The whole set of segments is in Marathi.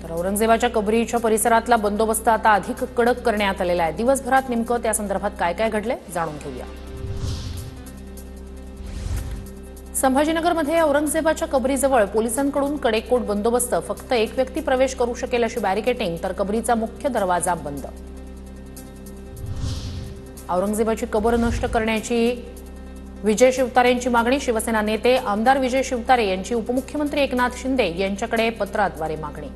तर औरंगजेबाच्या कबरीच्या परिसरातला बंदोबस्त आता अधिक कडक करण्यात आलेला आहे। दिवसभरात नेमकं त्या संदर्भात काय काय घडले जाणून घेऊया। संभाजीनगरमध्ये औरंगजेबाच्या कबरीजवळ पोलिसांकडून कडेकोट बंदोबस्त, फक्त एक व्यक्ती प्रवेश करू शकेल अशी बॅरिकेटिंग, तर कबरीचा मुख्य दरवाजा बंद। औरंगजेबाची कबर नष्ट करण्याची विजय शिवतारेंची मागणी, शिवसेना नेते आमदार विजय शिवतारे यांची उपमुख्यमंत्री एकनाथ शिंदे यांच्याकडे पत्राद्वारे मागणी।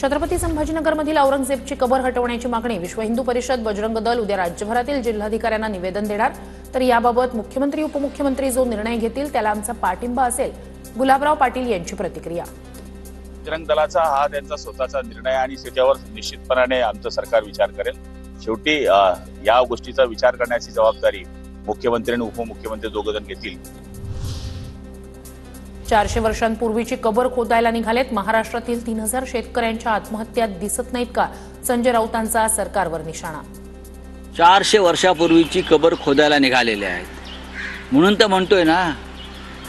छत्रपती संभाजीनगरमधील औरंगजेबची कबर हटवण्याची मागणी, विश्व हिंदू परिषद बजरंग दल उद्या राज्यभरातील जिल्हाधिकाऱ्यांना निवेदन देणार, तर याबाबत मुख्यमंत्री उपमुख्यमंत्री जो निर्णय घेतील त्याला आमचा पाठिंबा असेल, गुलाबराव पाटील यांची प्रतिक्रिया। बजरंग दलाचा हा त्यांचा स्वतःचा निर्णय आणि त्याच्यावर निश्चितपणाने आमचं सरकार विचार करेल। शेवटी या गोष्टीचा विचार करण्याची जबाबदारी मुख्यमंत्री आणि उपमुख्यमंत्री दोघंजण घेतील। 400 वर्षांपूर्वीची कबर खोदायला निघालेत। महाराष्ट्रातील 3000 शेतकऱ्यांच्या आत्महत्या दिसत नाहीत का? संजय राऊतांचा सरकारवर निशाणा। 400 वर्षापूर्वीची कबर खोदायला निघालेले आहेत, म्हणून तर म्हणतोय ना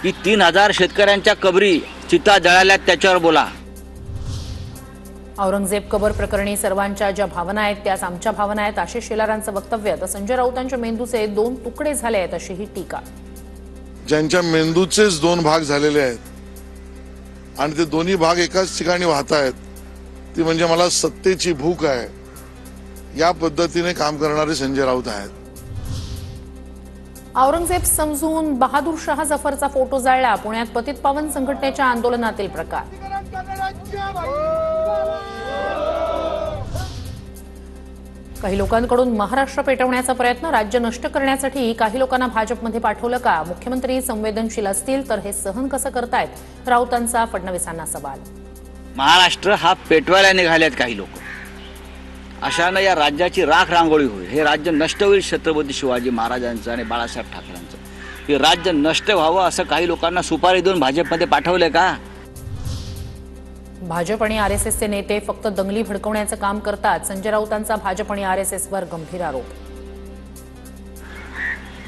की 3000 शेतकऱ्यांच्या कबरी चिता जळाल्यात, त्याच्यावर बोला। औरंगजेब कबर प्रकरणी सर्वांच्या ज्या भावना आहेत त्याच आमच्या भावना आहेत, आशिष शेलारांचं वक्तव्य। तर संजय राऊतांच्या मेंदूचे 2 तुकडे झाले आहेत अशी ही टीका। ज्यांच्या मेंदूचेच 2 भाग झालेले आहेत आणि ते दोन्ही भाग एकाच ठिकाणी वाहत आहेत, ती म्हणजे मला सत्तेची भूक आहे, या पद्धतीने काम करणारे संजय राऊत आहेत। औरंगजेब समजून बहादूर शाह जफरचा फोटो जाळला, पुण्यात पतित पावन संघटनेच्या आंदोलनातील प्रकार। काही लोकांकडून महाराष्ट्र पेटवण्याचा प्रयत्न, राज्य नष्ट करण्यासाठी काही लोकांना भाजपमध्ये पाठवलं का? मुख्यमंत्री संवेदनशील असतील तर हे सहन कसं करतायत? राऊतांचा फडणवीसांना सवाल। महाराष्ट्र हा पेटवायला निघालेत काही लोक, अशानं या राज्याची राख रांगोळी होईल। हे राज्य नष्ट होईल छत्रपती शिवाजी महाराजांचं आणि बाळासाहेब ठाकरेंचं। हे राज्य नष्ट व्हावं असं काही लोकांना सुपारी देऊन भाजपमध्ये पाठवले का? भाजप आणि आरएसएसचे नेते फक्त दंगली भडकवण्याचं काम करतात, संजय राऊतांचा भाजप आणि आरएसएसवर गंभीर आरोप।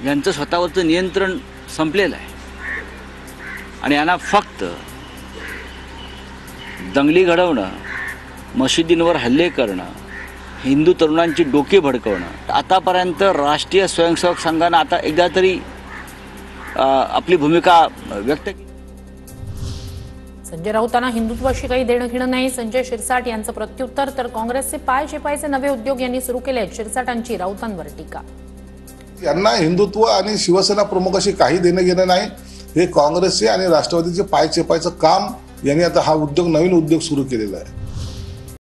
यांचं स्वतःवरचं नियंत्रण संपलेलं आहे आणि यांना फक्त दंगली घडवणं, मशिदींवर हल्ले करणं, हिंदू तरुणांची डोकी भडकवणं। आतापर्यंत राष्ट्रीय स्वयंसेवक संघानं आता एकदा तरी आपली भूमिका व्यक्त केली। संजय राऊतांना हिंदुत्वाशी काही देणं घेणं नाही, संजय शिरसाट यांचं प्रत्युत्तर। तर काँग्रेसचे पाय चेपायचे नवे उद्योग यांनी सुरू केले, शिरसाटांची राऊतांवर टीका। यांना हिंदुत्व आणि शिवसेना प्रमुखाशी काही देणं घेणं नाही, हे काँग्रेसचे आणि राष्ट्रवादीचे पाय चेपायचं काम यांनी आता हा उद्योग, नवीन उद्योग सुरू केलेला आहे।